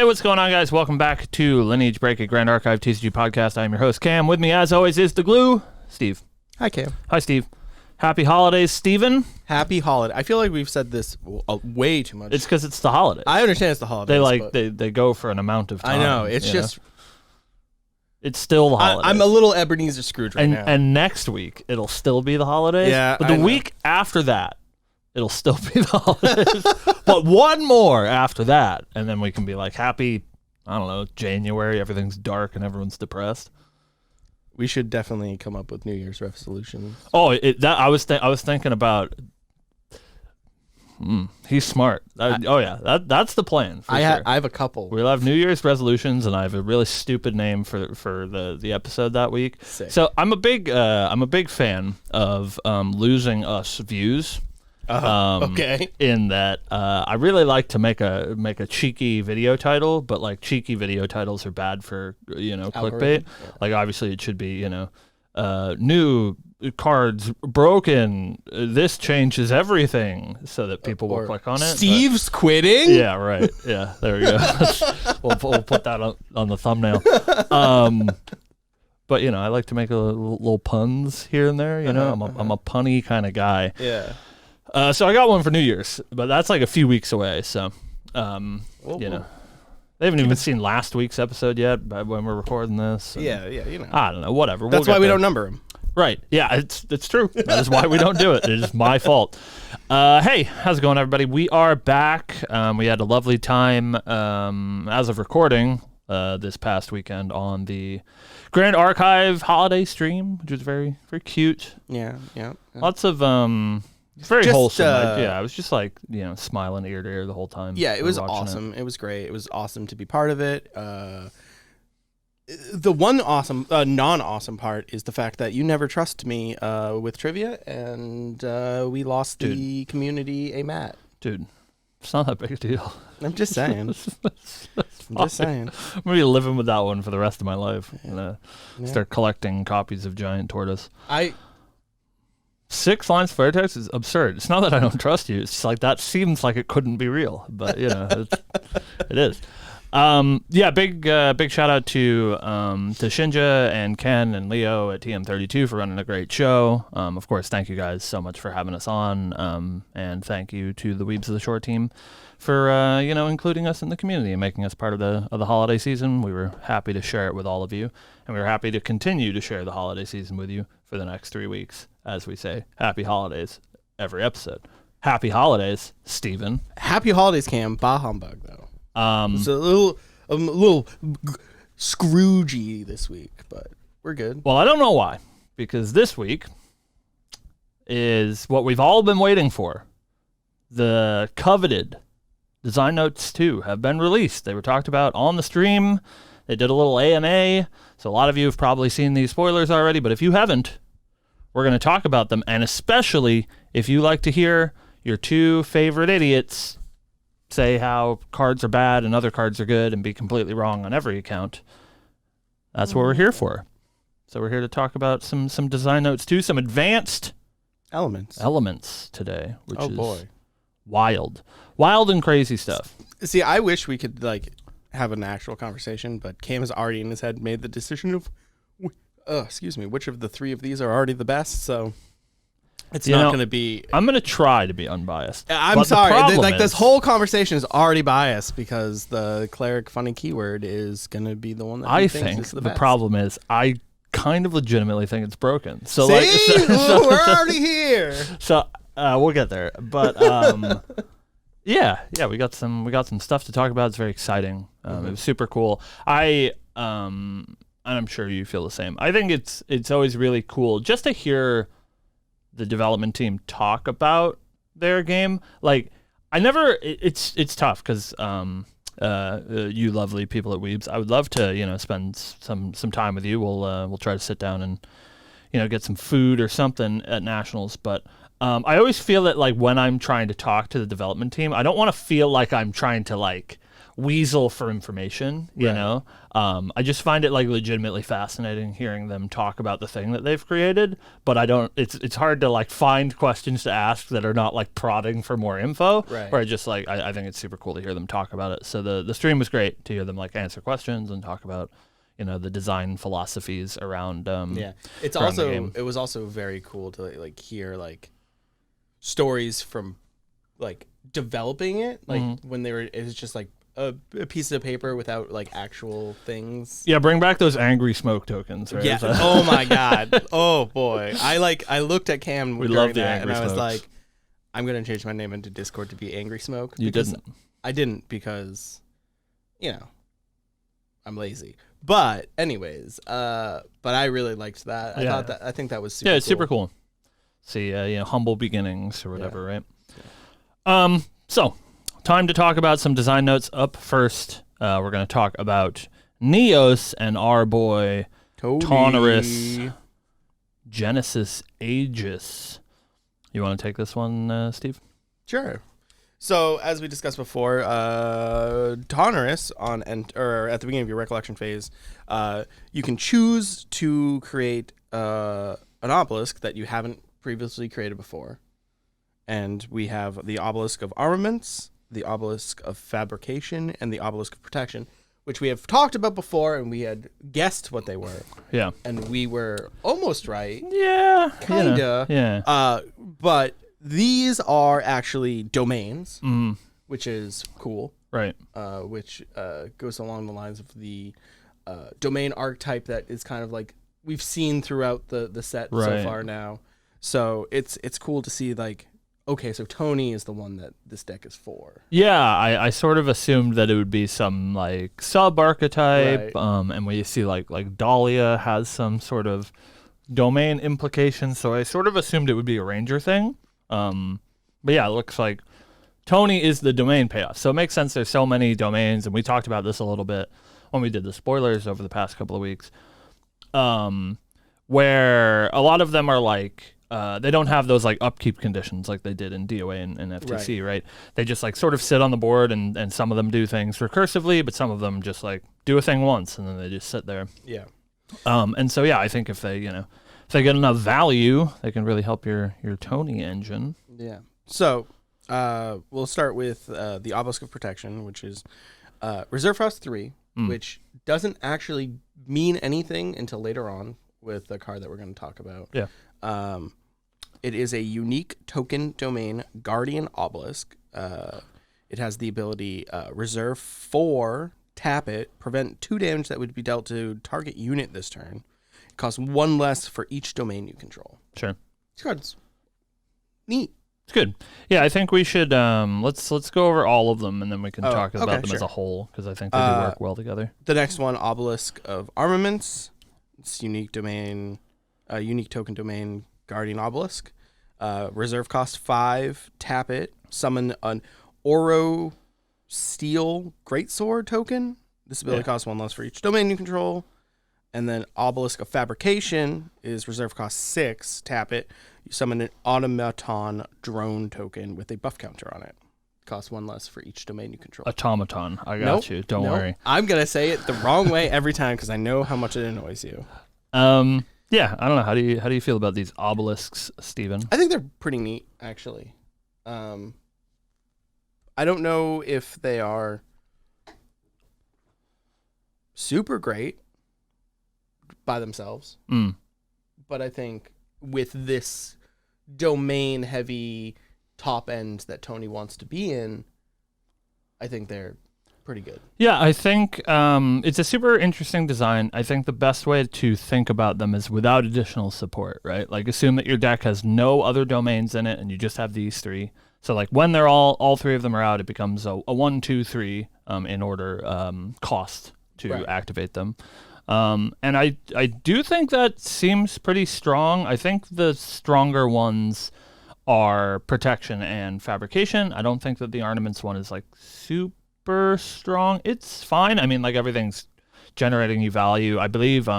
what's going on, guys? Welcome back to Lineage Break, a Grand Archive TCG podcast. I am your host, Cam. With me, as always, is the glue, Steve. Hi, Cam. Hi, Steve. Happy holidays, Steven. Happy holiday. I feel like we've said this way too much. It's because it's the holidays. I understand it's the holidays. They go for an amount of time. I know. It's just... It's still the holidays. I'm a little Ebenezer Scrooge right now. And next week, it'll still be the holidays. Yeah, but the week after that, it'll still be the holidays. But one more after that, and then we can be like happy, I don't know, January, everything's dark and everyone's depressed. We should definitely come up with New Year's resolutions. Oh, I was thinking about. He's smart. That's the plan. I have a couple. We'll have New Year's resolutions, and I have a really stupid name for the episode that week. Sick. So I'm a big fan of losing us views. Okay. In that, I really like to make a cheeky video title, but like cheeky video titles are bad for clickbait. Yeah. Like obviously it should be new cards broken. This changes everything, so that people will click on it. Steve's quitting. Yeah, right. Yeah, there we go. we'll put that on the thumbnail. But I like to make a little puns here and there. I'm a punny kind of guy. Yeah. So I got one for New Year's, but that's like a few weeks away. So, they haven't even seen last week's episode yet when we're recording this. Yeah. I don't know, whatever. That's why we don't number them. Right. Yeah, it's true. That is why we don't do it. It is my fault. Hey, how's it going, everybody? We are back. We had a lovely time, as of recording, this past weekend on the Grand Archive holiday stream, which was very, very cute. Yeah. Lots of very wholesome. I was just like, smiling ear to ear the whole time. Yeah, it was awesome. It was great. It was awesome to be part of it. The one awesome, non-awesome part is the fact that you never trust me with trivia, and we lost the community a mat. Dude, it's not that big a deal. I'm just saying. I'm going to be living with that one for the rest of my life. Yeah. Start collecting copies of Giant Tortoise. 6 lines for text is absurd. It's not that I don't trust you. It's just like that seems like it couldn't be real, but it is. Big shout out to Shinja and Ken and Leo at TM32 for running a great show. Of course, thank you guys so much for having us on, and thank you to the Weebs of the Shore team for including us in the community and making us part of the holiday season. We were happy to share it with all of you, and we were happy to continue to share the holiday season with you for the next 3 weeks. As we say, happy holidays every episode. Happy holidays, Steven. Happy holidays, Cam. Bah humbug, though. It's a little Scroogey this week, but we're good. Well, I don't know why, because this week is what we've all been waiting for. The coveted Design Notes 2 have been released. They were talked about on the stream. They did a little AMA, so a lot of you have probably seen these spoilers already, but if you haven't, we're going to talk about them, and especially if you like to hear your 2 favorite idiots say how cards are bad and other cards are good and be completely wrong on every account. That's what we're here for. So we're here to talk about some Design Notes 2, some advanced elements today, which is wild and crazy stuff. See, I wish we could have an actual conversation, but Cam has already in his head made the decision of which of the 3 of these are already the best, so it's not going to be... I'm going to try to be unbiased. I'm sorry. This whole conversation is already biased because the cleric funny keyword is going to be the one that I think is the best. Problem is I kind of legitimately think it's broken. So we're already here. So we'll get there. But we got some stuff to talk about. It's very exciting. It was super cool. And I'm sure you feel the same. I think it's always really cool just to hear the development team talk about their game. Like, it's tough because you lovely people at Weebs, I would love to spend some time with you. We'll try to sit down and get some food or something at Nationals. But I always feel that when I'm trying to talk to the development team, I don't want to feel like I'm trying to weasel for information, you Right. know. I just find it like legitimately fascinating hearing them talk about the thing that they've created, but I don't. It's hard to like find questions to ask that are not like prodding for more info. Right. Where I just like I think it's super cool to hear them talk about it. So the stream was great to hear them like answer questions and talk about the design philosophies around. Yeah, it's around the also game. it was also very cool to like hear like stories from like developing it, like when they were it was just like a piece of paper without like actual things. Yeah, bring back those angry smoke tokens. Right? Yeah. So- Oh my god. Oh boy. I looked at Cam We during love the that angry and I was smokes. like, I'm gonna change my name into Discord to be Angry Smoke. You because didn't. I didn't because, I'm lazy. But anyways, but I really liked that. I think that was super. Yeah, it's cool. super cool. See, humble beginnings or whatever, right? So time to talk about some design notes. Up first, we're going to talk about Neos and our boy Cody. Tonorous Genesis Aegis. You want to take this one, Steve? Sure. So as we discussed before, Tonorous or at the beginning of your recollection phase, you can choose to create an obelisk that you haven't previously created before. And we have the obelisk of armaments, the obelisk of fabrication, and the obelisk of protection, which we have talked about before, and we had guessed what they were. Yeah. And we were almost right. Yeah. Kinda. Yeah. But these are actually domains, Mm, which is cool. right. Which goes along the lines of the domain archetype that is kind of like we've seen throughout the set so Right. far now. So it's cool to see like, okay, so Tony is the one that this deck is for. Yeah, I sort of assumed that it would be some like sub archetype, Right. and we see like Dahlia has some sort of domain implication, so I sort of assumed it would be a ranger thing. But yeah, it looks like Tony is the domain payoff, so it makes sense. There's so many domains, and we talked about this a little bit when we did the spoilers over the past couple of weeks, where a lot of them are like. They don't have those like upkeep conditions like they did in DOA and FTC, right? They just like sort of sit on the board and some of them do things recursively, but some of them just like do a thing once and then they just sit there. Yeah. And so yeah, I think if they get enough value, they can really help your Tony engine. Yeah. So we'll start with the Obelisk of Protection, which is Reserve Frost 3, which doesn't actually mean anything until later on with the card that we're going to talk about. Yeah. It is a unique token domain Guardian Obelisk. It has the ability Reserve 4, tap it, prevent 2 damage that would be dealt to target unit this turn. It costs 1 less for each domain you control. Sure. This card's neat. It's good. Yeah, I think we should let's go over all of them and then we can talk about okay, them as sure. a whole because I think they do work well together. The next one, Obelisk of Armaments. It's unique domain, unique token domain Guardian Obelisk. Reserve cost 5, tap it, summon an Oro Steel Greatsword token. This ability costs 1 less for each domain you control. And then Obelisk of Fabrication is reserve cost 6, tap it. You summon an Automaton Drone token with a buff counter on it. Costs 1 less for each domain you control. Automaton. I got Nope, you. Don't nope. worry. I'm going to say it the wrong way every time because I know how much it annoys you. Yeah, I don't know. How do you feel about these obelisks, Steven? I think they're pretty neat, actually. I don't know if they are super great by themselves, but I think with this domain-heavy top end that Tony wants to be in, I think they're pretty good. Yeah, I think it's a super interesting design. I think the best way to think about them is without additional support, right? Like assume that your deck has no other domains in it and you just have these 3. So like when they're all 3 of them are out, it becomes a 1, 2, 3 in order cost to activate them. And I do think that seems pretty strong. I think the stronger ones are protection and fabrication. I don't think that the armaments one is like super strong. It's fine. I mean, like everything's generating you value. I believe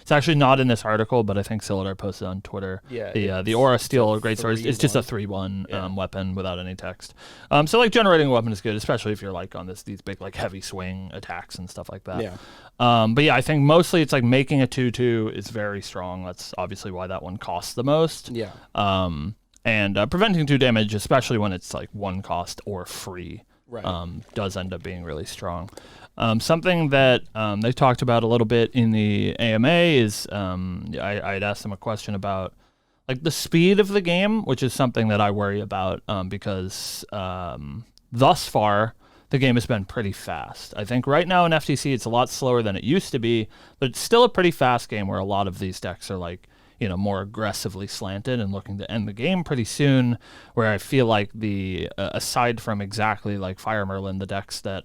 it's actually not in this article, but I think Silidar posted on Twitter. Yeah, The Aura Steel Great Sword is just a 3/1 weapon without any text. So like generating a weapon is good, especially if you're like on these big like heavy swing attacks and stuff like that. Yeah. But yeah, I think mostly it's like making a 2/2 is very strong. That's obviously why that one costs the most. Yeah. And preventing 2 damage, especially when it's like 1 cost or free, does end up being really strong. Something that they talked about a little bit in the AMA is I had asked them a question about like the speed of the game, which is something that I worry about because thus far the game has been pretty fast. I think right now in FTC it's a lot slower than it used to be, but it's still a pretty fast game where a lot of these decks are like, you know, more aggressively slanted and looking to end the game pretty soon, where I feel like the aside from exactly like Fire Merlin, the decks that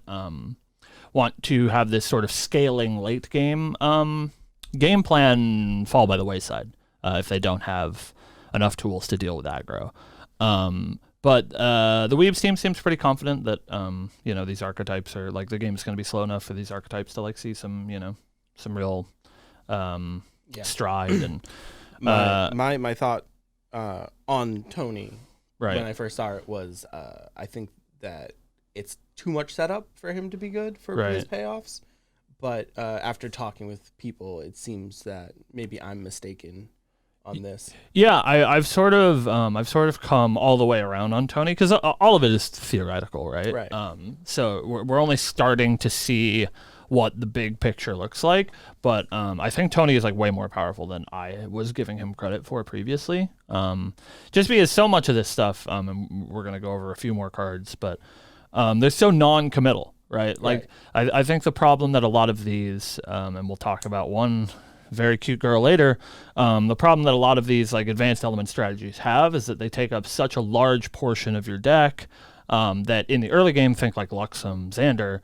want to have this sort of scaling late game game plan fall by the wayside if they don't have enough tools to deal with aggro. But the Weebs team seems pretty confident that you know, these archetypes are like, the game's going to be slow enough for these archetypes to like see some, you know, some real stride. And my thought on Tony when I first saw it was I think that it's too much setup for him to be good for his payoffs. But after talking with people, it seems that maybe I'm mistaken on this. Yeah, I've sort of come all the way around on Tony because all of it is theoretical, right? Right. So we're only starting to see what the big picture looks like, but I think Tony is like way more powerful than I was giving him credit for previously. Just because so much of this stuff, and we're gonna go over a few more cards, but they're so non-committal, right? Like I think the problem that a lot of these, and we'll talk about one very cute girl later, the problem that a lot of these like advanced element strategies have is that they take up such a large portion of your deck that in the early game, think like Luxem, Xander,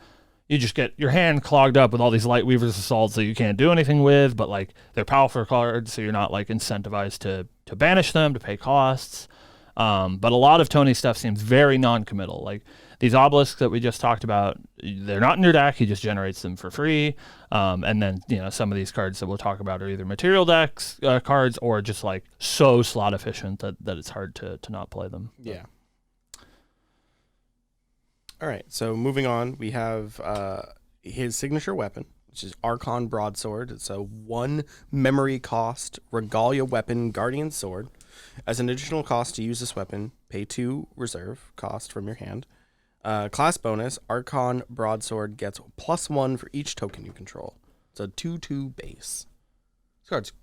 you just get your hand clogged up with all these Light Weaver's Assaults that you can't do anything with, but like they're powerful cards, so you're not like incentivized to banish them, to pay costs. But a lot of Tony's stuff seems very non-committal. Like these obelisks that we just talked about, they're not in your deck, he just generates them for free. And then, you know, some of these cards that we'll talk about are either material decks cards or just like so slot efficient that it's hard to not play them. Yeah. All right, so moving on, we have his signature weapon, which is Archon Broadsword. It's a 1 memory cost Regalia weapon Guardian Sword. As an additional cost to use this weapon, pay 2 reserve cost from your hand. Class bonus, Archon Broadsword gets +1 for each token you control. It's a 2/2 base. This card's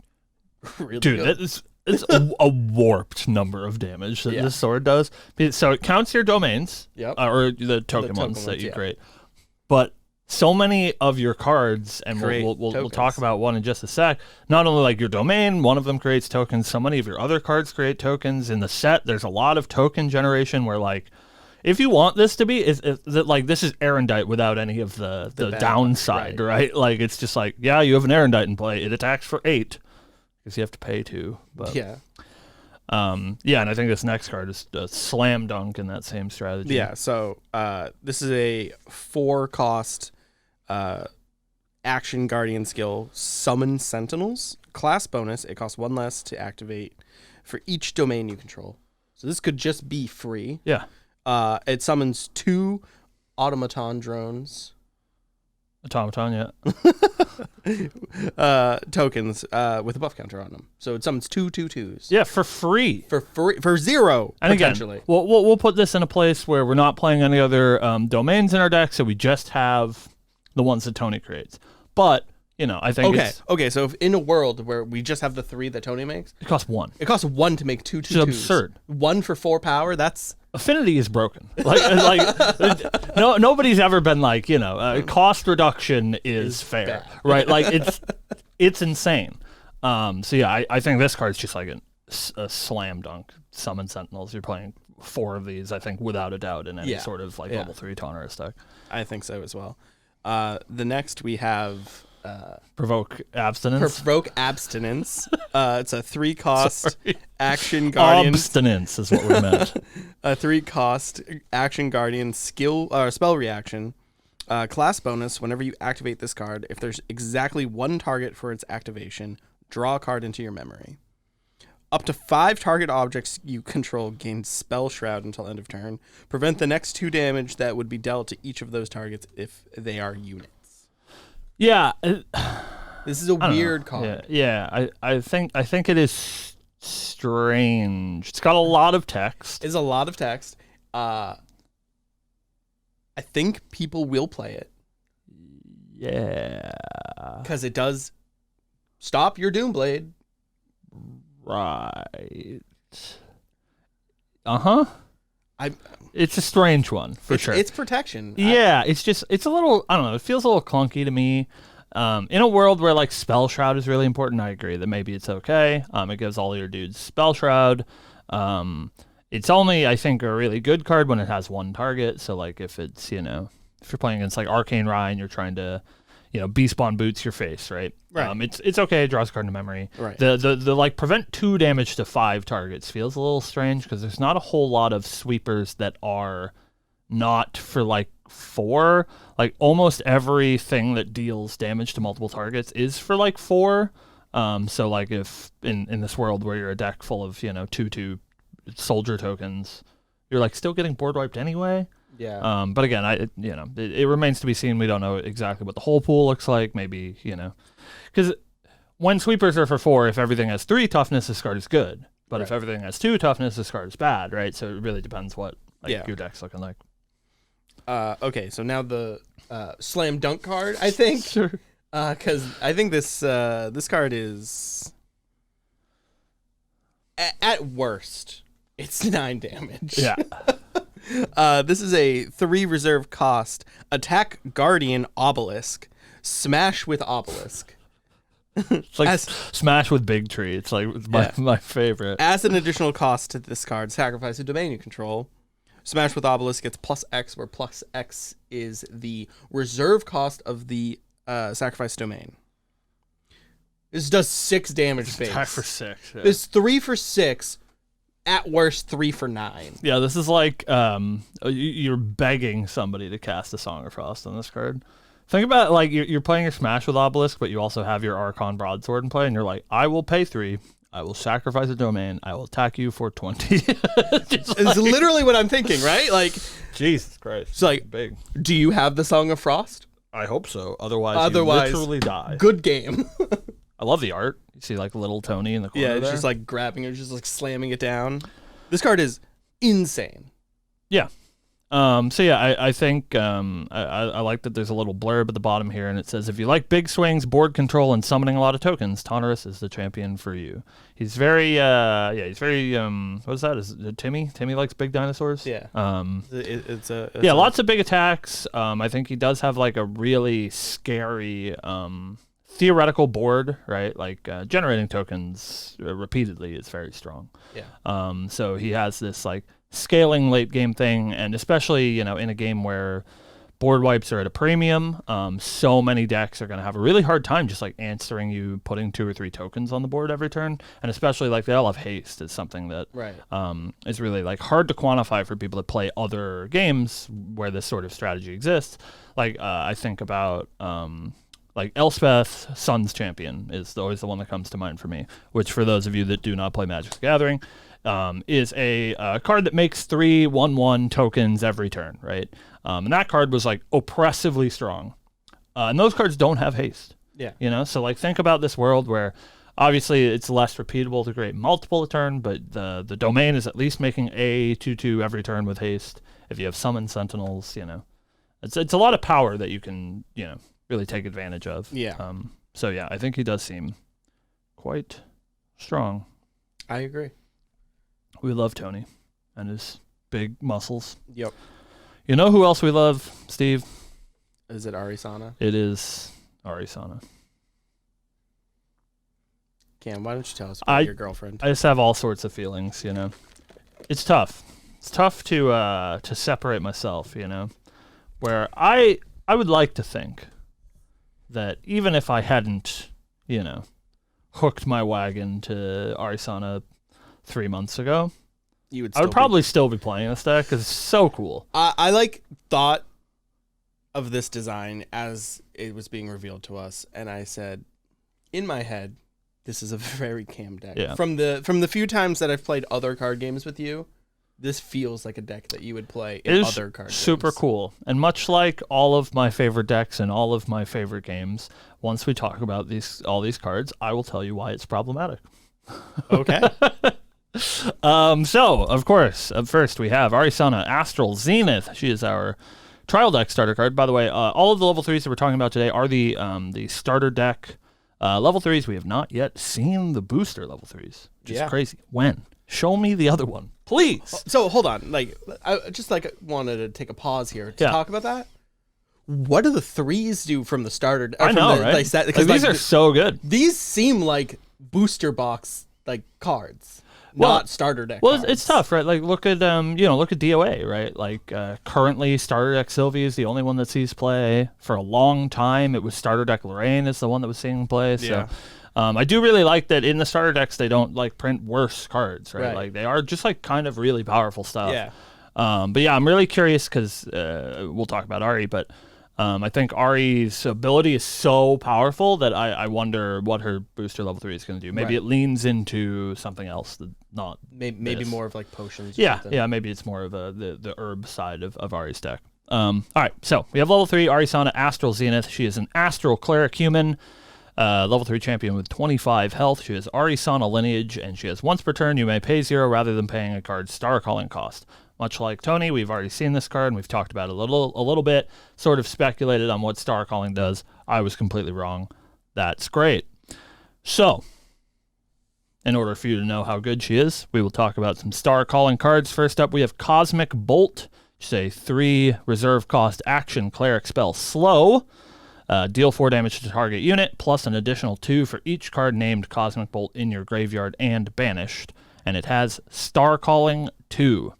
really good. Dude, it's a warped number of damage that this sword does. So it counts your domains, or the token ones that you create. But so many of your cards, and we'll talk about one in just a sec, not only like your domain, one of them creates tokens, so many of your other cards create tokens. In the set, there's a lot of token generation where like, if you want this to be, is like this is Erendite without any of the downside, right? Like it's just like, yeah, you have an Erendite in play, it attacks for 8. Because you have to pay 2. But and I think this next card is a slam dunk in that same strategy. Yeah, so this is a 4 cost action guardian skill, Summon Sentinels. Class bonus, it costs 1 less to activate for each domain you control. So this could just be free. Yeah. It summons 2 automaton drones. Automaton, yeah. Tokens with a buff counter on them. So it summons 2 2/2s. Yeah, for free. For 0, and potentially. Again, we'll put this in a place where we're not playing any other domains in our deck, so we just have the ones that Tony creates. But, you know, I think Okay, so if in a world where we just have the 3 that Tony makes, it costs 1. It costs 1 to make 2 2/2s. It's absurd. 1 for 4 power, that's... Affinity is broken. Like nobody's ever been like, you know, cost reduction is fair, bad. right? Like it's insane. So yeah, I think this card's just like a slam dunk. Summon Sentinels. You're playing 4 of these, I think, without a doubt in any sort of like level 3 Tauntera deck. I think so as well. The next we have Provoke Abstinence. Provoke Abstinence. It's a 3 cost action guardian. Abstinence is what we meant. A 3 cost action guardian skill spell reaction. Class bonus, whenever you activate this card, if there's exactly one target for its activation, draw a card into your memory. Up to 5 target objects you control gain Spell Shroud until end of turn. Prevent the next 2 damage that would be dealt to each of those targets if they are units. Yeah. This is a weird card. Yeah. I think it is strange. It's got a lot of text. It's a lot of text. I think people will play it. Yeah. Because it does stop your Doomblade. Right. Uh-huh. It's a strange one, for sure. It's protection. Yeah, it's a little, I don't know, it feels a little clunky to me. In a world where, like, Spell Shroud is really important, I agree that maybe it's okay. It gives all your dudes Spell Shroud. It's only, I think, a really good card when it has one target. So, like, if it's, if you're playing against, like, Arcane Rye and you're trying to, Beast Spawn boots your face, right? Right. It's okay. It draws a card into memory. Right. The like prevent 2 damage to 5 targets feels a little strange because there's not a whole lot of sweepers that are not for like 4. Like almost everything that deals damage to multiple targets is for like 4. So like if in this world where you're a deck full of 2/2 soldier tokens, you're like still getting board wiped anyway. Yeah. But again, it remains to be seen. We don't know exactly what the whole pool looks like. Maybe, because when sweepers are for 4, if everything has 3 toughness, this card is good. But if everything has 2 toughness, this card is bad, right? So it really depends what your deck's looking like. Okay, so now the slam dunk card, I think. Sure. Because I think this card is at worst it's 9 damage. Yeah. This is a 3 reserve cost. Attack Guardian Obelisk. Smash with Obelisk. It's like Smash with Big Tree. It's like my favorite. As an additional cost to this card, sacrifice a domain you control. Smash with Obelisk gets +X, where +X is the reserve cost of the sacrifice domain. This does 6 damage base. Attack for 6. Yeah. This 3 for 6. At worst, 3 for 9. Yeah, this is like you're begging somebody to cast a Song of Frost on this card. Think about it, like you're playing your Smash with Obelisk, but you also have your Archon Broadsword in play, and you're like, I will pay 3. I will sacrifice a domain. I will attack you for 20. It's literally what I'm thinking, right? Like, Jesus Christ. It's like, big. Do you have the Song of Frost? I hope so. Otherwise, you literally die. Good game. I love the art. You see, like, little Tony in the corner. Yeah, it's there. just like grabbing it, just like slamming it down. This card is insane. Yeah. So yeah, I think I like that there's a little blurb at the bottom here, and it says, if you like big swings, board control, and summoning a lot of tokens, Tonarus is the champion for you. He's very what is that? Is it Timmy? Timmy likes big dinosaurs? Yeah. It's lots of big attacks. I think he does have like a really scary theoretical board, right? Like generating tokens repeatedly is very strong. Yeah. So he has this like scaling late game thing, and especially in a game where board wipes are at a premium, so many decks are going to have a really hard time just like answering you putting 2 or 3 tokens on the board every turn, and especially like they all have haste is something that is really like hard to quantify for people that play other games where this sort of strategy exists. Like I think about like Elspeth, Sun's Champion is always the one that comes to mind for me, which for those of you that do not play Magic the Gathering, is a card that makes 3 1/1 tokens every turn, right? And that card was like oppressively strong. And those cards don't have haste. Yeah. So like think about this world where obviously it's less repeatable to create multiple a turn, but the domain is at least making a 2/2 every turn with haste. If you have Summon Sentinels, it's a lot of power that you can, really take advantage of. Yeah. So yeah, I think he does seem quite strong. I agree. We love Tony and his big muscles. Yep. You know who else we love, Steve? Is it Arisana? It is Arisana. Cam, why don't you tell us about your girlfriend? I just have all sorts of feelings, It's tough. It's tough to separate myself, where I would like to think that even if I hadn't, hooked my wagon to Arisana 3 months ago, I would probably still be playing this deck because it's so cool. I thought of this design as it was being revealed to us, and I said, in my head, this is a very Cam deck. Yeah. From the few times that I've played other card games with you, this feels like a deck that you would play in other card games. Super cool. And much like all of my favorite decks and all of my favorite games, once we talk about all these cards, I will tell you why it's problematic. Okay. So, of course, up first we have Arisana Astral Zenith. She is our trial deck starter card. By the way, all of the level 3s that we're talking about today are the starter deck level 3s. We have not yet seen the booster level 3s, which is crazy. When? Show me the other one, please. So hold on, I just wanted to take a pause here to talk about that. What do the 3s do from the starter? I know, right? Because these are so good. These seem like booster box cards, not starter deck. Well, cards. It's tough, right? Like look at look at DOA, right? Like currently starter deck Sylvie is the only one that sees play. For a long time, it was starter deck Lorraine is the one that was seeing play. So. Yeah. I do really like that in the starter decks they don't print worse cards, right? Like they are just kind of really powerful stuff. Yeah. But yeah, I'm really curious because we'll talk about Ari, but I think Ari's ability is so powerful that I wonder what her booster level 3 is going to do. Maybe it leans into something else, not maybe more of potions. Or something. Yeah. Maybe it's more of the herb side of Ari's deck. All right, so we have level 3 Arisana Astral Zenith. She is an Astral Cleric human. Level 3 champion with 25 health. She has Arisana Lineage, and she has once per turn you may pay 0 rather than paying a card's star calling cost. Much like Tony, we've already seen this card, and we've talked about it a little bit, sort of speculated on what star calling does. I was completely wrong. That's great. So, in order for you to know how good she is, we will talk about some star calling cards. First up, we have Cosmic Bolt, which is a 3 reserve cost action cleric spell slow. Deal 4 damage to target unit, plus an additional 2 for each card named Cosmic Bolt in your graveyard and banished. And it has Star Calling 2.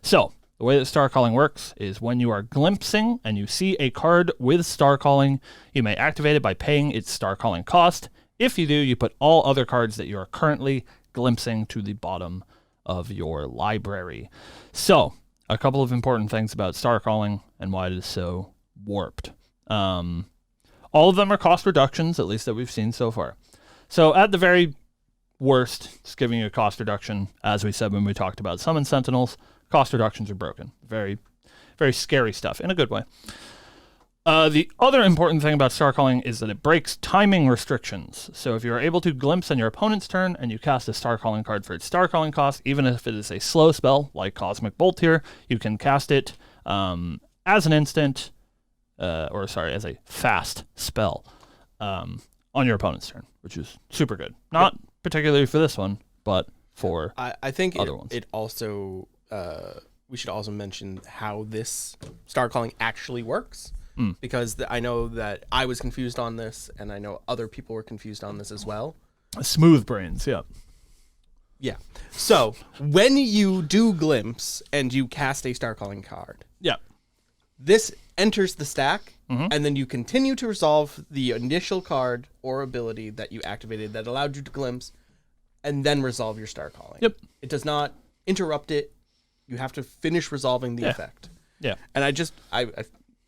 So, the way that Star Calling works is when you are glimpsing and you see a card with Star Calling, you may activate it by paying its Star Calling cost. If you do, you put all other cards that you are currently glimpsing to the bottom of your library. So, a couple of important things about Star Calling and why it is so warped. All of them are cost reductions, at least that we've seen so far. So at the very worst, it's giving you a cost reduction. As we said when we talked about Summon Sentinels, cost reductions are broken. Very, very scary stuff in a good way. The other important thing about Star Calling is that it breaks timing restrictions. So if you are able to glimpse on your opponent's turn and you cast a Star Calling card for its Star Calling cost, even if it is a slow spell like Cosmic Bolt here, you can cast it as an instant, as a fast spell on your opponent's turn, which is super good. Not particularly for this one, but for I think other ones. It also we should also mention how this Star Calling actually works, because I know that I was confused on this, and I know other people were confused on this as well. Smooth brains, yeah. Yeah. So when you do glimpse and you cast a Star Calling card, this enters the stack, and then you continue to resolve the initial card or ability that you activated that allowed you to glimpse, and then resolve your Star Calling. Yep. It does not interrupt it. You have to finish resolving the effect. Yeah. And I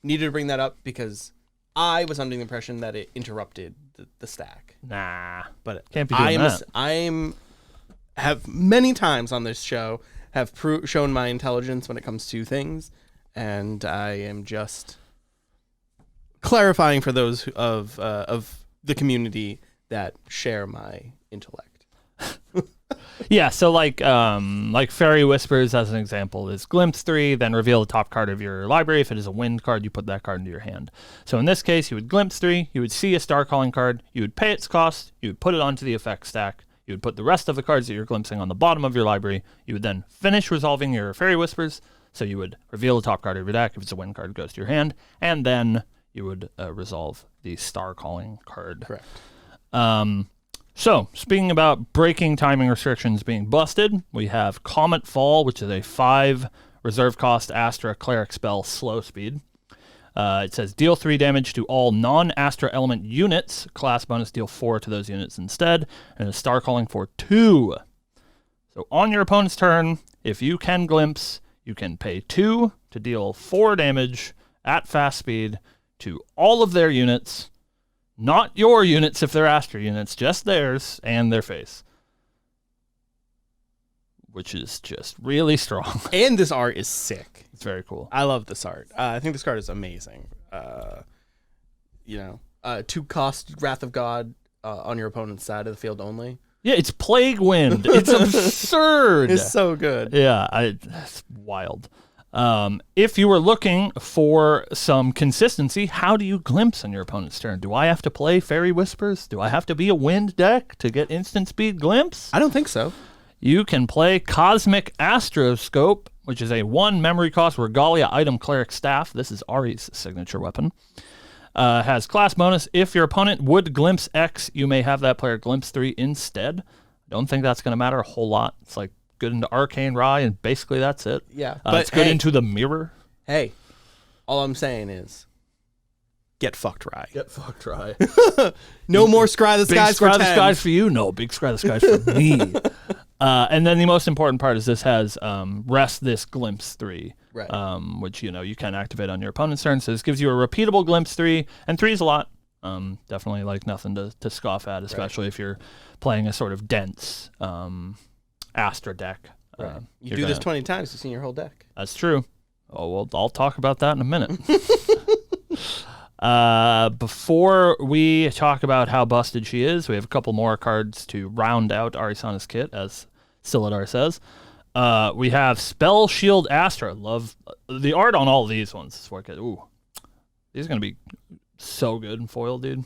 needed to bring that up because I was under the impression that it interrupted the stack. Nah. But can't be doing that. I have many times on this show have shown my intelligence when it comes to things, and I am just clarifying for those of the community that share my intellect. Yeah, so like Fairy Whispers as an example is glimpse 3, then reveal the top card of your library. If it is a wind card, you put that card into your hand. So in this case, you would glimpse 3, you would see a Star Calling card, you would pay its cost, you would put it onto the effect stack, you would put the rest of the cards that you're glimpsing on the bottom of your library, you would then finish resolving your Fairy Whispers, so you would reveal the top card of your deck. If it's a wind card, it goes to your hand, and then you would resolve the Star Calling card. Correct. So, speaking about breaking timing restrictions being busted, we have Comet Fall, which is a 5 reserve cost Astra cleric spell slow speed. It says deal 3 damage to all non-Astra element units. Class bonus, deal 4 to those units instead. And a Star Calling for 2. So on your opponent's turn, if you can glimpse, you can pay 2 to deal 4 damage at fast speed to all of their units, not your units if they're Astra units, just theirs and their face. Which is just really strong. And this art is sick. It's very cool. I love this art. I think this card is amazing. 2 cost Wrath of God on your opponent's side of the field only. Yeah, it's Plague Wind. It's absurd. It's so good. Yeah, it's wild. If you were looking for some consistency, how do you glimpse on your opponent's turn? Do I have to play Fairy Whispers? Do I have to be a wind deck to get instant speed glimpse? I don't think so. You can play Cosmic Astroscope, which is a 1 memory cost Regalia item cleric staff. This is Ari's signature weapon. Has class bonus. If your opponent would glimpse X, you may have that player glimpse 3 instead. Don't think that's going to matter a whole lot. It's like good into Arcane Rye, and basically that's it. Yeah. But it's good into the Mirror. Hey, all I'm saying is get fucked, Rye. Get fucked, Rye. No more Scry the Big Skies for Scry 10. the Skies for you? No, Big Scry the Skies for me. And then the most important part is this has Rest This Glimpse 3. Right. Which, you can activate on your opponent's turn. So this gives you a repeatable Glimpse 3, and 3 is a lot. Definitely like nothing to scoff at, especially if you're playing a sort of dense Astra deck. Right. You do this 20 times, you've seen your whole deck. That's true. Oh, well, I'll talk about that in a minute. Before we talk about how busted she is, we have a couple more cards to round out Arisana's kit, as Silidar says. We have Spell Shield Astra. Love the art on all of these ones. It's wicked. Ooh, these are going to be so good in foil, dude.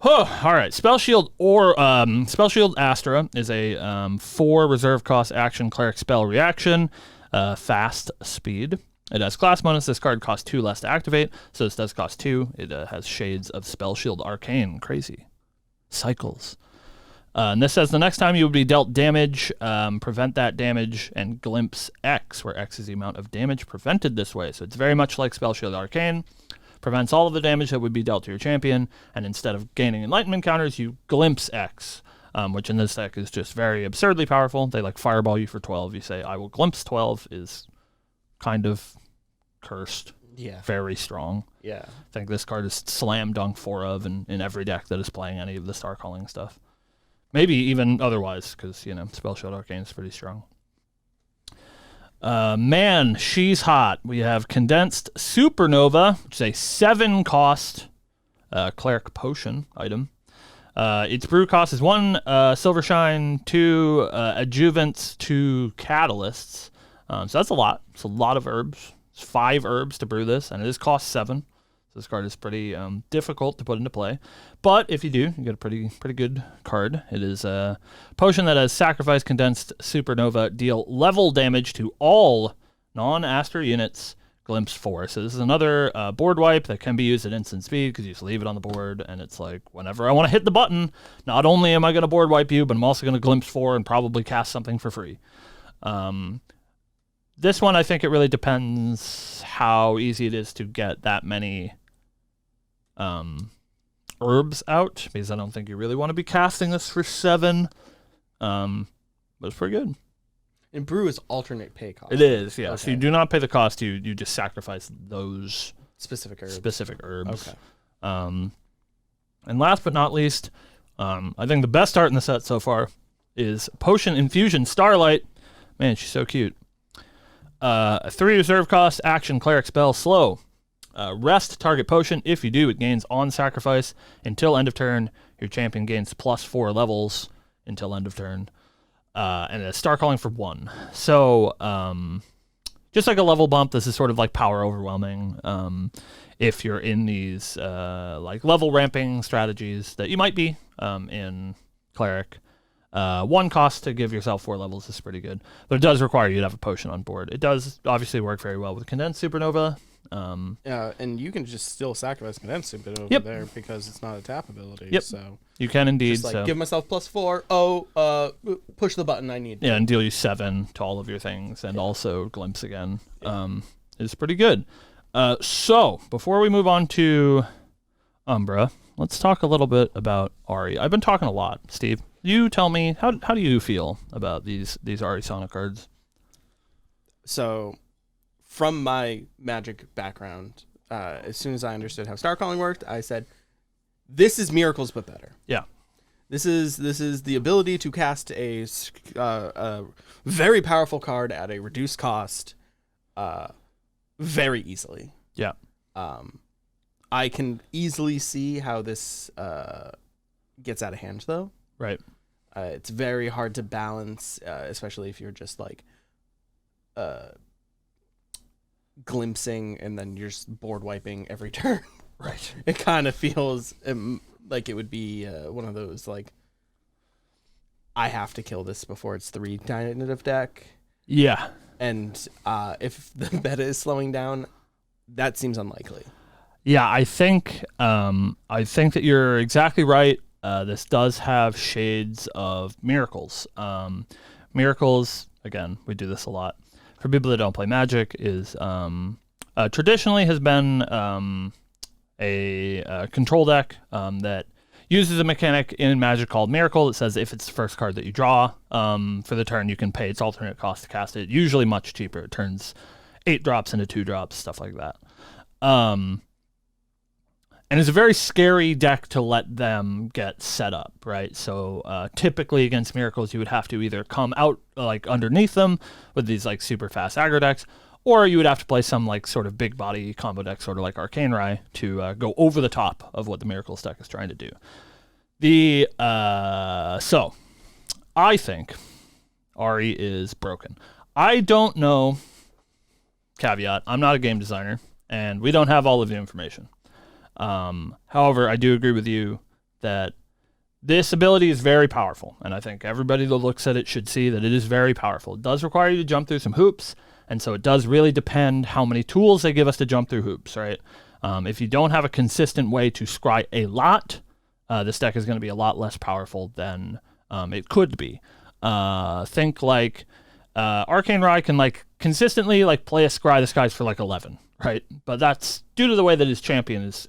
All right, Spell Shield Spell Shield Astra is a 4 reserve cost action cleric spell reaction, fast speed. It has class bonus. This card costs 2 less to activate, so this does cost 2. It has Shades of Spell Shield Arcane. Crazy. Cycles. And this says the next time you would be dealt damage, prevent that damage, and glimpse X, where X is the amount of damage prevented this way. So it's very much like Spell Shield Arcane. Prevents all of the damage that would be dealt to your champion, and instead of gaining Enlightenment counters, you glimpse X, which in this deck is just very absurdly powerful. They like fireball you for 12. You say, I will glimpse 12 is kind of cursed. Yeah. Very strong. Yeah. I think this card is slam dunk 4 of in every deck that is playing any of the Star Calling stuff. Maybe even otherwise, because, Spell Shield Arcane is pretty strong. Man, she's hot. We have Condensed Supernova, which is a 7 cost cleric potion item. Its brew cost is 1 Silver Shine, 2 adjuvants, 2 catalysts. So that's a lot. It's a lot of herbs. It's 5 herbs to brew this, and it is cost 7. So this card is pretty difficult to put into play. But if you do, you get a pretty good card. It is a potion that has Sacrifice Condensed Supernova, deal level damage to all non-Astra units, glimpse 4. So this is another board wipe that can be used at instant speed because you just leave it on the board, and it's like whenever I want to hit the button, not only am I going to board wipe you, but I'm also going to glimpse 4 and probably cast something for free. This one, I think it really depends how easy it is to get that many herbs out, because I don't think you really want to be casting this for 7. But it's pretty good. And brew is alternate pay cost. It is, yeah. Okay. So you do not pay the cost. You just sacrifice those specific herbs. Okay. And last but not least, I think the best art in the set so far is Potion Infusion Starlight. Man, she's so cute. A 3 reserve cost action cleric spell slow. Rest target potion. If you do, it gains on sacrifice until end of turn. Your champion gains +4 levels until end of turn. And a Star Calling for 1. So just like a level bump, this is sort of like power overwhelming. If you're in these like level ramping strategies that you might be in cleric. 1 cost to give yourself 4 levels is pretty good, but it does require you to have a potion on board. It does obviously work very well with Condensed Supernova. And you can just still sacrifice Condensed Supernova there because it's not a tap ability. Yep. So you can indeed. Just give myself +4. Oh, push the button I need. Yeah, and deal you 7 to all of your things, and also glimpse again. It's pretty good. So before we move on to Umbra, let's talk a little bit about Ari. I've been talking a lot, Steve. You tell me, how do you feel about these Arisana cards? So, from my Magic background, as soon as I understood how star calling worked, I said, "This is Miracles, but better." Yeah. This is the ability to cast a very powerful card at a reduced cost, very easily. Yeah. I can easily see how this gets out of hand, though. Right. It's very hard to balance, especially if you're just like glimpsing and then you're just board wiping every turn. Right. It kind of feels like it would be one of those like, I have to kill this before it's 3 Tentative deck. Yeah. And if the meta is slowing down, that seems unlikely. Yeah, I think that you're exactly right. This does have shades of Miracles. Miracles, again, we do this a lot. For people that don't play Magic, is traditionally has been a control deck that uses a mechanic in Magic called Miracle that says if it's the first card that you draw for the turn, you can pay its alternate cost to cast it. Usually much cheaper. It turns 8 drops into 2 drops, stuff like that. And it's a very scary deck to let them get set up, right? So typically against Miracles, you would have to either come out like underneath them with these like super fast aggro decks, or you would have to play some like sort of big body combo deck, sort of like Arcane Rai, to go over the top of what the Miracles deck is trying to do. So I think Ari is broken. I don't know. Caveat: I'm not a game designer, and we don't have all of the information. However, I do agree with you that this ability is very powerful, and I think everybody that looks at it should see that it is very powerful. It does require you to jump through some hoops, and so it does really depend how many tools they give us to jump through hoops, right? If you don't have a consistent way to scry a lot, this deck is going to be a lot less powerful than it could be. Think like Arcane Rai can like consistently like play a Scry the Skies for like 11. Right, but that's due to the way that his champion is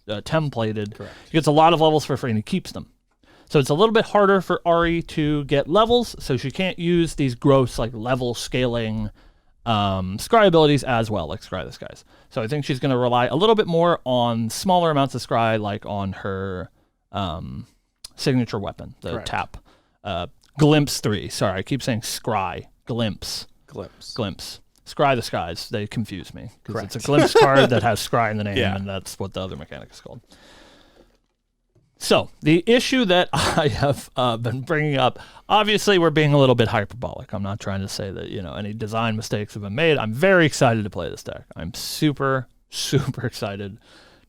templated. Correct. He gets a lot of levels for free and he keeps them. So it's a little bit harder for Ari to get levels, so she can't use these gross like level scaling scry abilities as well, like Scry the Skies. So I think she's going to rely a little bit more on smaller amounts of scry, like on her signature weapon, the Correct. tap. Glimpse 3. Sorry, I keep saying scry. Glimpse. Scry the Skies. They confuse me because it's a glimpse card that has scry in the name, and that's what the other mechanic is called. So the issue that I have been bringing up, obviously we're being a little bit hyperbolic. I'm not trying to say that any design mistakes have been made. I'm very excited to play this deck. I'm super, super excited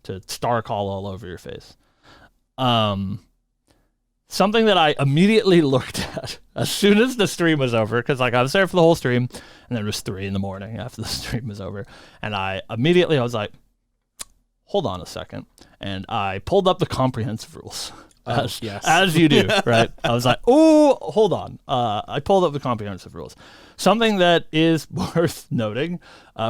to star call all over your face. Something that I immediately looked at as soon as the stream was over, because like I was there for the whole stream, and then it was 3 a.m. after the stream was over, and I was like, hold on a second, and I pulled up the comprehensive rules. As you do, right? I was like, oh, hold on. I pulled up the comprehensive rules. Something that is worth noting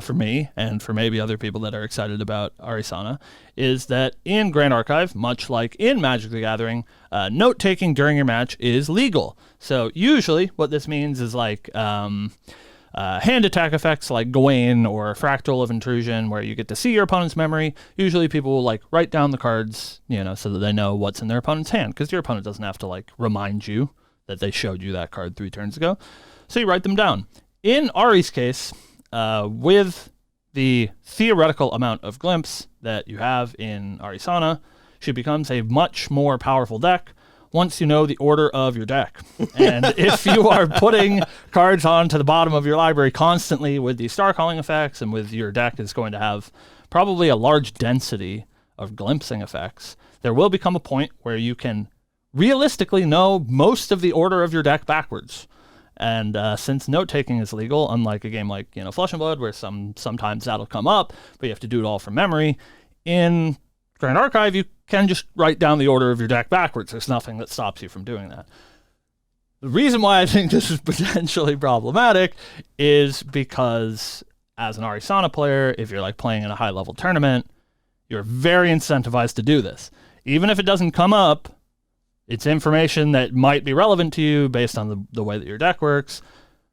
for me and for maybe other people that are excited about Arisana is that in Grand Archive, much like in Magic the Gathering, note-taking during your match is legal. So usually what this means is like hand attack effects like Gawain or Fractal of Intrusion, where you get to see your opponent's memory. Usually people will like write down the cards, so that they know what's in their opponent's hand, because your opponent doesn't have to like remind you that they showed you that card 3 turns ago. So you write them down. In Ari's case, with the theoretical amount of glimpse that you have in Arisana, she becomes a much more powerful deck once you know the order of your deck. And if you are putting cards onto the bottom of your library constantly with these star calling effects, and with your deck is going to have probably a large density of glimpsing effects, there will become a point where you can realistically know most of the order of your deck backwards. And since note-taking is legal, unlike a game like Flesh and Blood, where sometimes that'll come up, but you have to do it all from memory, in Grand Archive, you can just write down the order of your deck backwards. There's nothing that stops you from doing that. The reason why I think this is potentially problematic is because as an Arisana player, if you're like playing in a high-level tournament, you're very incentivized to do this. Even if it doesn't come up, it's information that might be relevant to you based on the way that your deck works.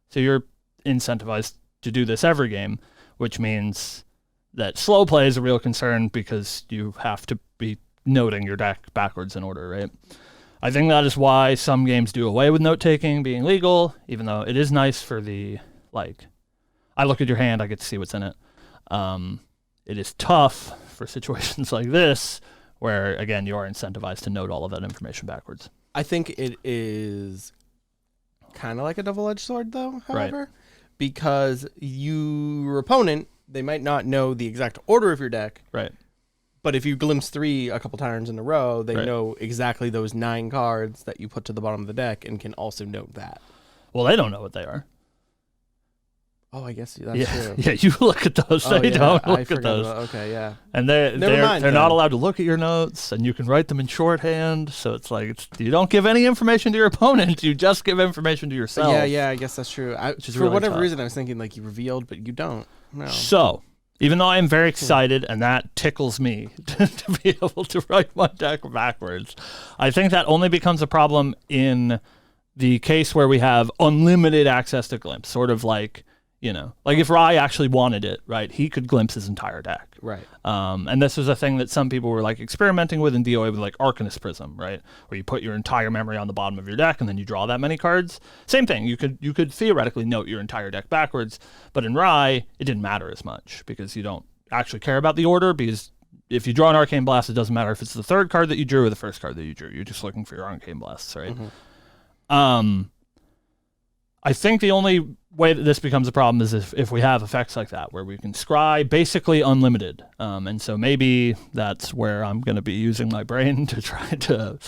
So you're incentivized to do this every game. which means that slow play is a real concern because you have to be noting your deck backwards in order, right? I think that is why some games do away with note-taking being legal, even though it is nice for the, like, I look at your hand, I get to see what's in it. It is tough for situations like this where, again, you are incentivized to note all of that information backwards. I think it is kind of like a double-edged sword, though, however, because your opponent, they might not know the exact order of your deck. Right. But if you glimpse 3 a couple turns in a row, they know exactly those 9 cards that you put to the bottom of the deck and can also note that. Well, they don't know what they are. Oh, I guess that's true. Yeah, you look at those. They don't look at those. Okay, yeah. And they're not allowed to look at your notes, and you can write them in shorthand. So it's like you don't give any information to your opponent. You just give information to yourself. Yeah, I guess that's true. For really whatever tough. reason, I was thinking like you revealed, but you don't. No. So even though I am very excited, and that tickles me to be able to write my deck backwards, I think that only becomes a problem in the case where we have unlimited access to glimpse, sort of like, like if Rai actually wanted it, right, he could glimpse his entire deck. Right. And this was a thing that some people were like experimenting with in DOA with like Arcanist Prism, right, where you put your entire memory on the bottom of your deck and then you draw that many cards. Same thing. You could theoretically note your entire deck backwards, but in Rai, it didn't matter as much because you don't actually care about the order, because if you draw an Arcane Blast, it doesn't matter if it's the third card that you drew or the first card that you drew. You're just looking for your Arcane Blasts, right? Mm-hmm. I think the only way that this becomes a problem is if we have effects like that, where we can scry basically unlimited. And so maybe that's where I'm going to be using my brain to try to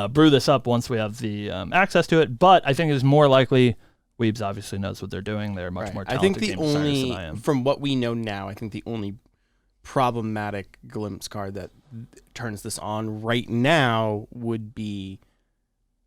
brew this up once we have the access to it. But I think it's more likely, Weebs obviously knows what they're doing. They're much more talented game designers than I am. From what we know now, I think the only problematic glimpse card that turns this on right now would be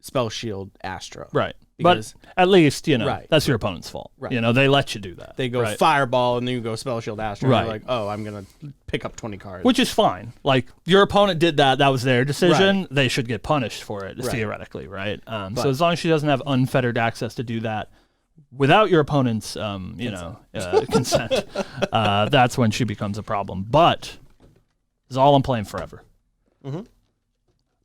Spell Shield Astro. Right. Because, but at least, that's your opponent's fault. Right. They let you do that. They go Fireball, and then you go Spell Shield Astro. Right. And you're like, oh, I'm going to pick up 20 cards. Which is fine. Like, your opponent did that. That was their decision. Right. They should get punished for it, theoretically, right? So as long as she doesn't have unfettered access to do that without your opponent's, consent, that's when she becomes a problem. But it's all I'm playing forever. Mm-hmm.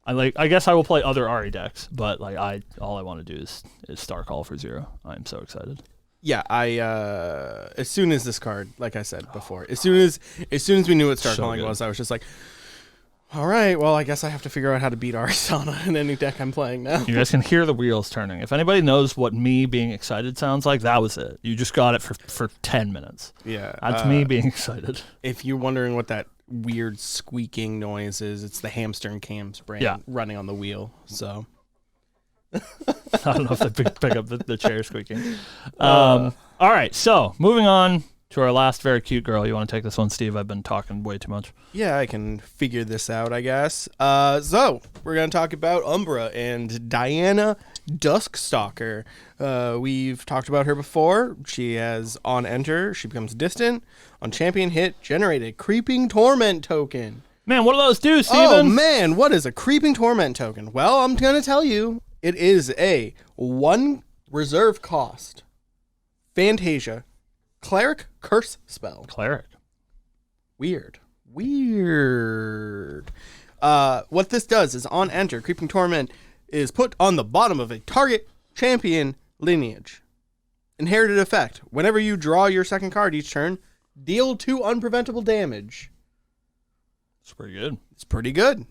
I guess I will play other Ari decks, but all I want to do is Star Call for 0. I'm so excited. Yeah, as soon as this card, like I said before, as soon as we knew what Star Calling was, I was just like, all right, well, I guess I have to figure out how to beat Arisana in any deck I'm playing now. You guys can hear the wheels turning. If anybody knows what me being excited sounds like, that was it. You just got it for 10 minutes. Yeah. That's me being excited. If you're wondering what that weird squeaking noise is, it's the Hamster and Cam's brain running on the wheel. So I don't know if they pick up the chair squeaking. All right, so moving on to our last very cute girl. You want to take this one, Steve? I've been talking way too much. Yeah, I can figure this out, I guess. So we're going to talk about Umbra and Diana Duskstalker. We've talked about her before. She has on enter, she becomes distant. On champion hit, generate a Creeping Torment token. Man, what do those do, Steven? Oh, man, what is a Creeping Torment token? Well, I'm going to tell you. It is a 1 reserve cost Fantasia Cleric Curse spell. Cleric. Weird. What this does is on enter, Creeping Torment is put on the bottom of a target champion lineage. Inherited effect. Whenever you draw your second card each turn, deal 2 unpreventable damage. It's pretty good. It's pretty good.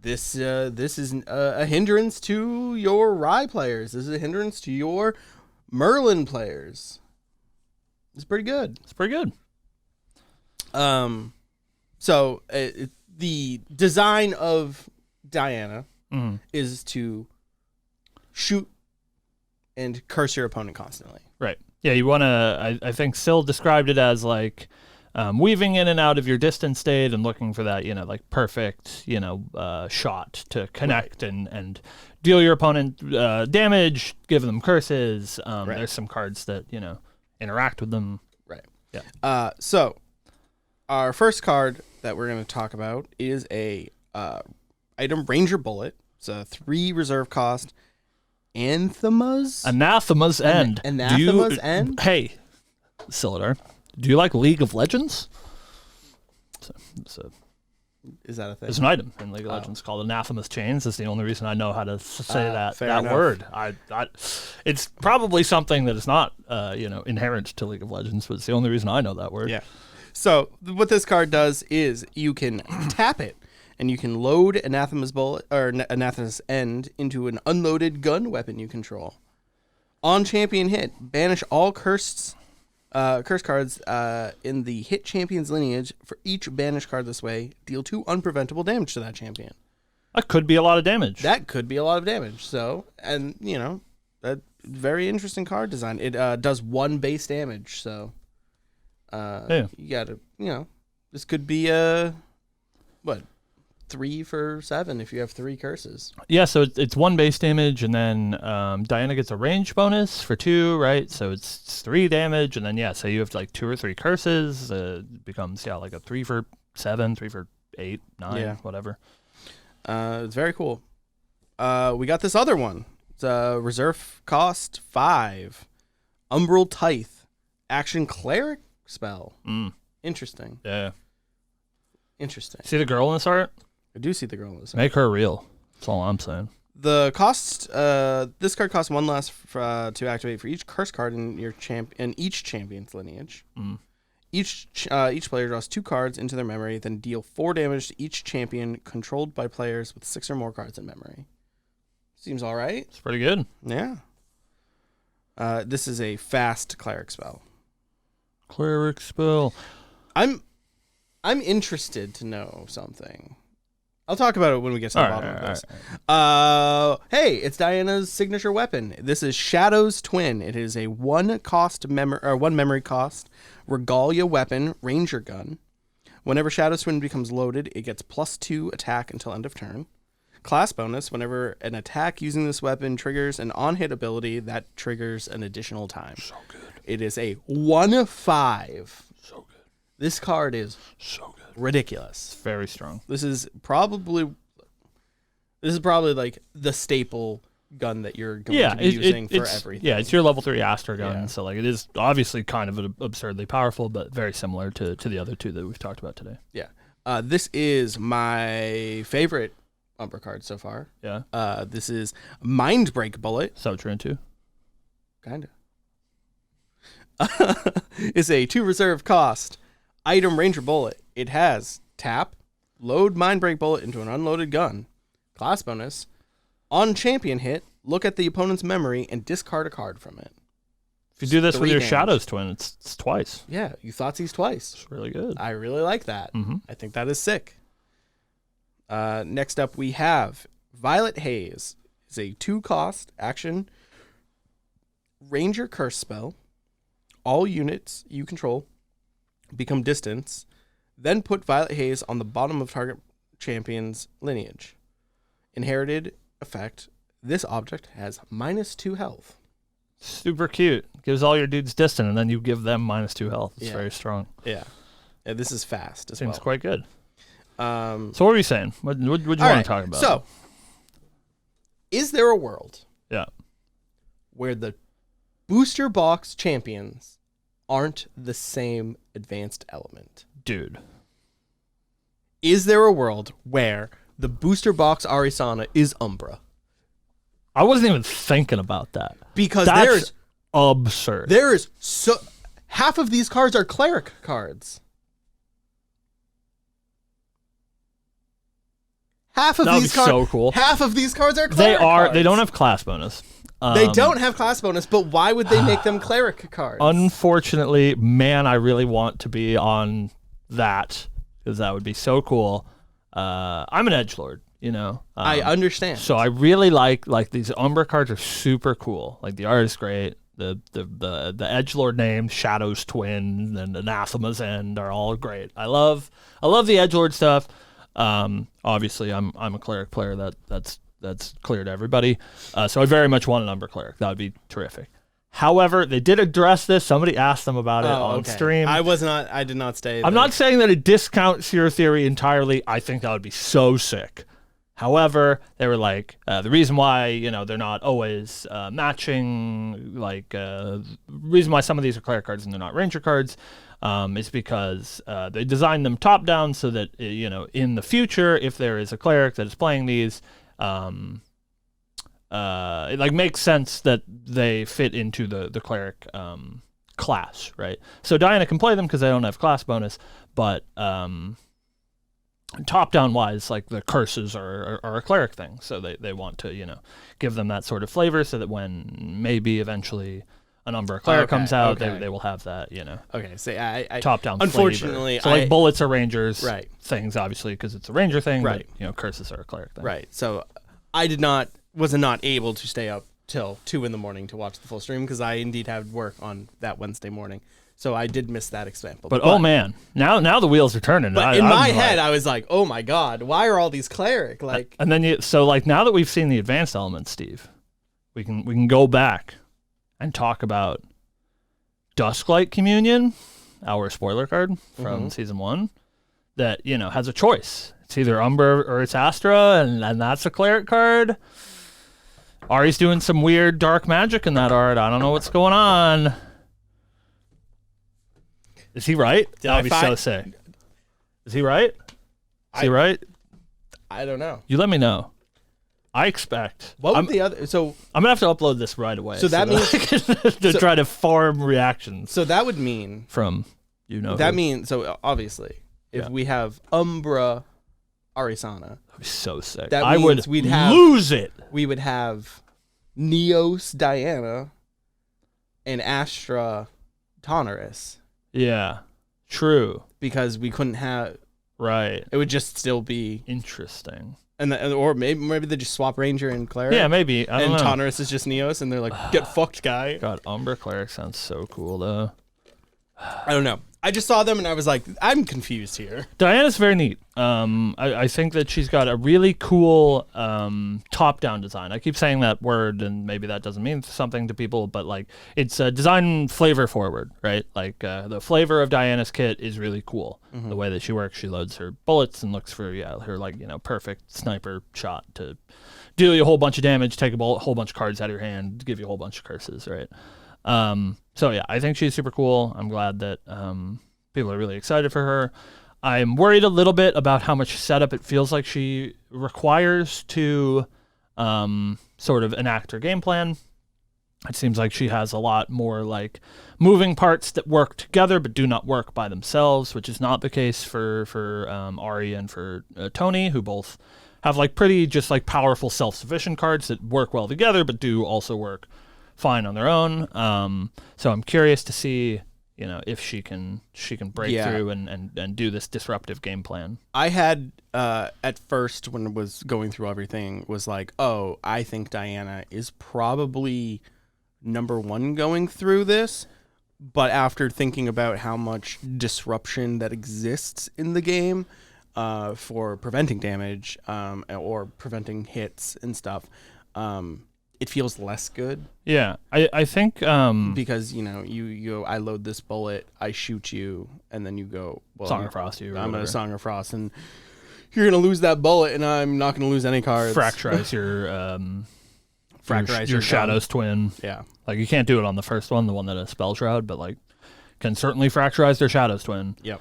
This is a hindrance to your Rai players. This is a hindrance to your Merlin players. It's pretty good. So the design of Diana is to shoot and curse your opponent constantly. Right. Yeah, you want to, I think Syl described it as like weaving in and out of your distance state and looking for that, like perfect, shot to connect and deal your opponent damage, give them curses. There's some cards that, interact with them. Right. Yeah. So our first card that we're going to talk about is a item Ranger Bullet. It's a 3 reserve cost. Anathema's End. Anathema's End? Hey, Silidar, Do you like League of Legends? So Is that a thing? it's an item in League of Legends called Anathema's Chains. That's the only reason I know how to say that fair enough. word. It's probably something that is not inherent to League of Legends, but it's the only reason I know that word. Yeah. So what this card does is you can tap it, and you can load Anathema's bullet or Anathema's end into an unloaded gun weapon you control. On champion hit, banish all curse cards in the hit champion's lineage. For each banished card this way, deal 2 unpreventable damage to that champion. That could be a lot of damage. That could be a lot of damage. So, and that very interesting card design. It does 1 base damage. So, you gotta, this could be 3 for 7 if you have 3 curses. Yeah, so it's 1 base damage, and then Diana gets a range bonus for 2, right? So it's 3 damage, and then say you have like 2 or 3 curses, it becomes like a 3 for 7, 3 for 8, 9, whatever. It's very cool. We got this other one. It's reserve cost 5, Umbral Tithe, action cleric spell. Interesting. Yeah. Interesting. See the girl in this art? I do see the girl in this. Make her real. That's all I'm saying. The cost. This card costs 1 less to activate for each curse card in your each champion's lineage. Each player draws 2 cards into their memory, then deal 4 damage to each champion controlled by players with 6 or more cards in memory. Seems all right. It's pretty good. Yeah. This is a fast cleric spell. Cleric spell. I'm interested to know something. I'll talk about it when we get to the bottom of this. Hey, it's Diana's signature weapon. This is Shadow's Twin. It is a 1 memory cost Regalia weapon, ranger gun. Whenever Shadow's Twin becomes loaded, it gets +2 attack until end of turn. Class bonus, whenever an attack using this weapon triggers an on-hit ability, that triggers an additional time. So good. It is a 1/5. So good. This card is so good. Ridiculous. It's very strong. This is probably like the staple gun that you're going to be using for everything. Yeah, it's your level 3 Astra gun. Yeah. So it is obviously kind of absurdly powerful, but very similar to the other 2 that we've talked about today. Yeah. This is my favorite Umbra card so far. Yeah. This is Mindbreak Bullet. Subtrain 2. Kinda. It's a 2 reserve cost item ranger bullet. It has tap, load Mindbreak Bullet into an unloaded gun. Class bonus, on champion hit, look at the opponent's memory and discard a card from it. If you do this with your damage. Shadow's Twin, it's twice. Yeah, you Thoughtseize twice. It's really good. I really like that. Mm-hmm. I think that is sick. Next up, we have Violet Haze. It's a 2 cost action ranger curse spell. All units you control become distance. Then put Violet Haze on the bottom of target champion's lineage. Inherited effect. This object has -2 health. Super cute. Gives all your dudes distant, and then you give them -2 health. It's very strong. Yeah. This is fast as Seems well. quite good. So what were you saying? What do you want to talk about? So, is there a world where the booster box champions aren't the same advanced element? Dude. Is there a world where the booster box Arisana is Umbra? I wasn't even thinking about that. Because that's absurd. There is half of these cards are cleric cards. Half of these cards so cool. Half of these cards are cleric cards. They don't have class bonus. They don't have class bonus, but why would they make them cleric cards? Unfortunately, man, I really want to be on that because that would be so cool. I'm an edgelord, I understand. So I really like these Umbra cards are super cool. Like the art is great. The edgelord names, Shadow's Twin and Anathema's End are all great. I love the edgelord stuff. Obviously, I'm a cleric player. That's clear to everybody. So I very much want an Umbra cleric. That would be terrific. However, they did address this. Somebody asked them about it on stream. I did not stay there. I'm not saying that it discounts your theory entirely. I think that would be so sick. However, they were like, the reason why, they're not always matching, reason why some of these are cleric cards and they're not ranger cards, is because they designed them top down so that, in the future, if there is a cleric that is playing these, it makes sense that they fit into the cleric class, right? So Diana can play them because they don't have class bonus, but top-down wise, the curses are a cleric thing, so they want to, give them that sort of flavor so that when maybe eventually an Umbra cleric comes out, they will have that, Okay, so I top-down unfortunately, flavor. So bullets are rangers, right. things, obviously, because it's a ranger thing, right. but, curses are a cleric thing. Right, so I was not able to stay up till 2 a.m. to watch the full stream because I indeed had work on that Wednesday morning. So I did miss that example. But oh man, now the wheels are turning. But in my head, I was like, oh my god, why are all these cleric And then now that we've seen the advanced elements, Steve, we can go back and talk about Dusklight Communion, our spoiler card from season 1, that has a choice. It's either Umbra or it's Astra, and that's a cleric card. Ari's doing some weird dark magic in that art. I don't know what's going on. Is he right? I'll be so sick. Is he right? Is he right? I don't know. You let me know. I expect. What would the other? So I'm gonna have to upload this right away. So that means to try to farm reactions. So that would mean from That means obviously if we have Umbra Arisana, that'd be so sick. That means we'd lose it. We would have Neos Diana and Astra Tonoris. Yeah, true. Because we couldn't have. Right. It would just still be interesting. Or maybe they just swap Ranger and Cleric. Yeah, maybe. I don't know. Tonoris is just Neos, and they're like, get fucked, guy. God, Umbra Cleric sounds so cool, though. I don't know. I just saw them, and I was like, I'm confused here. Diana's very neat. I think that she's got a really cool top-down design. I keep saying that word, and maybe that doesn't mean something to people, but it's a design flavor forward, right? The flavor of Diana's kit is really cool. The way that she works, she loads her bullets and looks for her perfect sniper shot to deal you a whole bunch of damage, take a whole bunch of cards out of your hand, give you a whole bunch of curses, right? So yeah, I think she's super cool. I'm glad that people are really excited for her. I'm worried a little bit about how much setup it feels like she requires to sort of enact her game plan. It seems like she has a lot more moving parts that work together but do not work by themselves, which is not the case for Ari and for Tony, who both have pretty just powerful self-sufficient cards that work well together but do also work fine on their own. So I'm curious to see if she can break through and do this disruptive game plan. I had at first when it was going through everything was like, oh, I think Diana is probably number 1 going through this. But after thinking about how much disruption that exists in the game for preventing damage or preventing hits and stuff, it feels less good. Yeah, I think because you I load this bullet, I shoot you, and then you go, well, Song of Frost you. I'm a Song of Frost, and you're gonna lose that bullet, and I'm not gonna lose any cards. Fracturize your Shadow's Twin. Yeah, you can't do it on the first one, the one that has Spell Shroud, but can certainly fracturize their Shadow's Twin. Yep.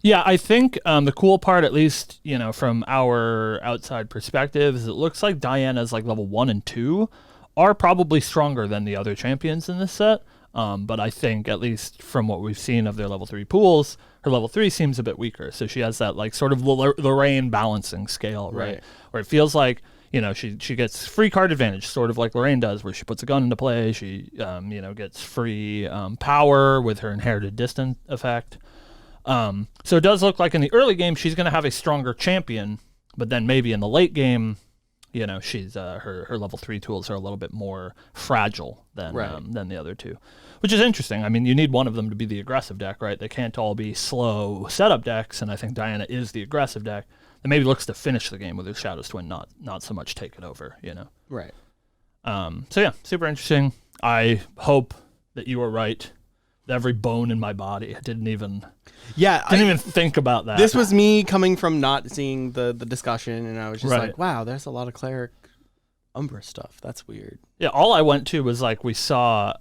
Yeah, I think the cool part, at least, from our outside perspective, is it looks like Diana's level 1 and 2 are probably stronger than the other champions in this set. But I think, at least from what we've seen of their level 3 pools, her level 3 seems a bit weaker. So she has that sort of Lorraine balancing scale, right? Where it feels like, she gets free card advantage, sort of like Lorraine does, where she puts a gun into play. She, gets free power with her inherited distant effect. So it does look like in the early game she's going to have a stronger champion, but then maybe in the late game, she's her level 3 tools are a little bit more fragile than the other two, which is interesting. I mean, you need one of them to be the aggressive deck, right? They can't all be slow setup decks, and I think Diana is the aggressive deck that maybe looks to finish the game with her Shadow's Twin, not so much take it over, Right. So yeah, super interesting. I hope that you are right. every bone in my body. I didn't even Yeah, think about that. this was me coming from not seeing the discussion, and I was just Right. like, wow, there's a lot of cleric Umbra stuff. That's weird. Yeah, all I went to was like we saw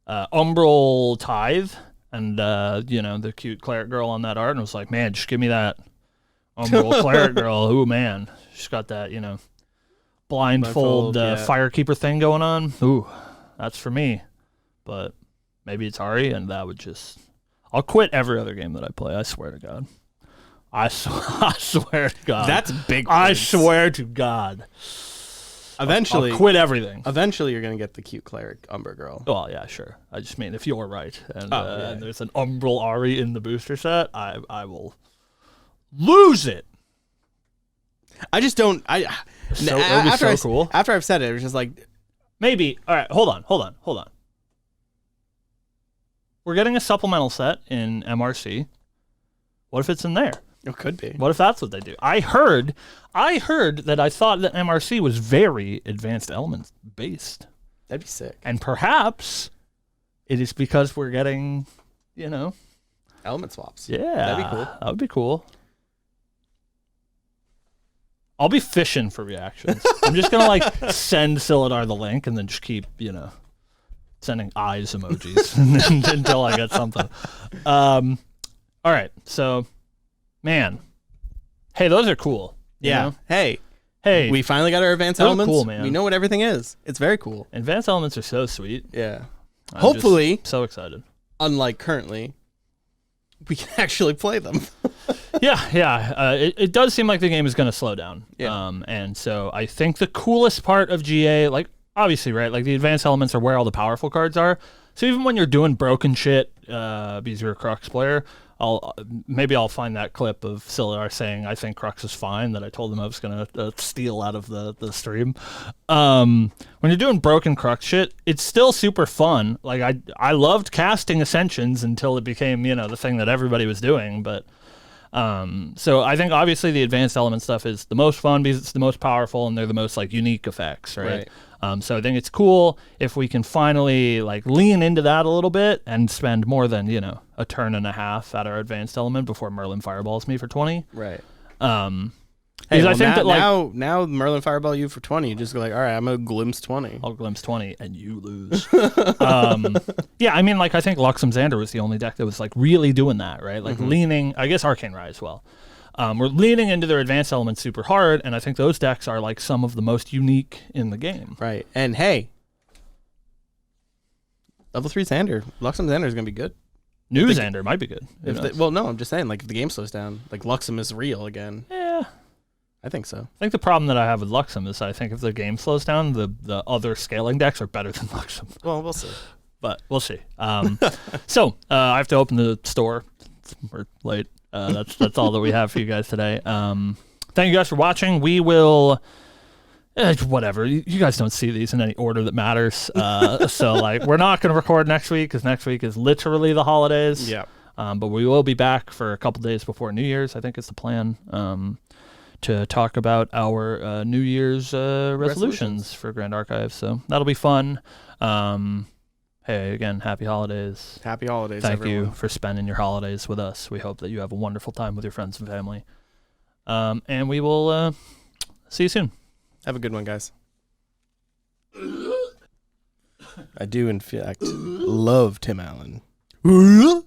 Umbral Tithe and the cute cleric girl on that art, and I was like, man, just give me that Umbral cleric girl. Ooh, man, she's got that blindfold yeah. firekeeper thing going on. Ooh, that's for me. But maybe it's Ari, and that would just... I'll quit every other game that I play. I swear to God. I swear to God. That's big. I words. swear to God. Eventually, I'll quit everything. Eventually, you're gonna get the cute cleric Umbra girl. Well, yeah, sure. I just mean if you're right, and, yeah. and there's an Umbral Ari in the booster set, I will lose it. I just don't. It would be so cool. After I've said it, it was just like, Maybe. All right, hold on. We're getting a supplemental set in MRC. What if it's in there? it could be. What if that's what they do? I heard that I thought that MRC was very advanced elements based. That'd be sick. And perhaps it is because we're getting, Element swaps. yeah. That'd be cool. That would be cool. I'll be fishing for reactions. I'm just going to send Silidar the link and then just keep, sending eyes emojis until I get something. All right. So, man. Hey, those are cool. you Yeah. know? Hey, Hey, we finally got our advanced those are elements. cool, man. We know what everything is. It's very cool. advanced elements are so sweet. Yeah. I'm Hopefully, just so excited. unlike currently, we can actually play them. Yeah. It does seem like the game is going to slow down. Yeah. And so I think the coolest part of GA, obviously, right? The advanced elements are where all the powerful cards are. So even when you're doing broken shit, because you're a Crux player, I'll find that clip of Silidar saying, I think Crux is fine, that I told him I was going to steal out of the stream. When you're doing broken Crux shit, it's still super fun. I loved casting Ascensions until it became, the thing that everybody was doing. But so I think obviously the advanced element stuff is the most fun because it's the most powerful and they're the most unique effects, right? So I think it's cool if we can finally lean into that a little bit and spend more than a turn and a half at our advanced element before Merlin fireballs me for 20. Right. Hey, I think now Merlin fireball you for 20. You just go all right, I'm gonna glimpse 20. I'll glimpse 20 and you lose. Yeah, I mean I think Luxem Xander was the only deck that was really doing that, right? Leaning, I guess Arcane Rai as well. We're leaning into their advanced elements super hard, and I think those decks are some of the most unique in the game. Right. And hey, level 3 Xander, Luxem Xander is gonna be good. New Xander might be good. No, I'm just saying if the game slows down, Luxem is real again. Yeah. I think so. I think the problem that I have with Luxem is I think if the game slows down, the other scaling decks are better than Luxem. Well, we'll see. But we'll see. So I have to open the store. We're late. That's all that we have for you guys today. Thank you guys for watching. We will... whatever. You guys don't see these in any order that matters. So we're not going to record next week because next week is literally the holidays. Yeah. But we will be back for a couple days before New Year's. I think is the plan. To talk about our New Year's resolutions for Grand Archive. So that'll be fun. Hey, again, happy holidays. Happy holidays, Thank everyone. you for spending your holidays with us. We hope that you have a wonderful time with your friends and family. And we will see you soon. Have a good one, guys. I do, in fact, love Tim Allen.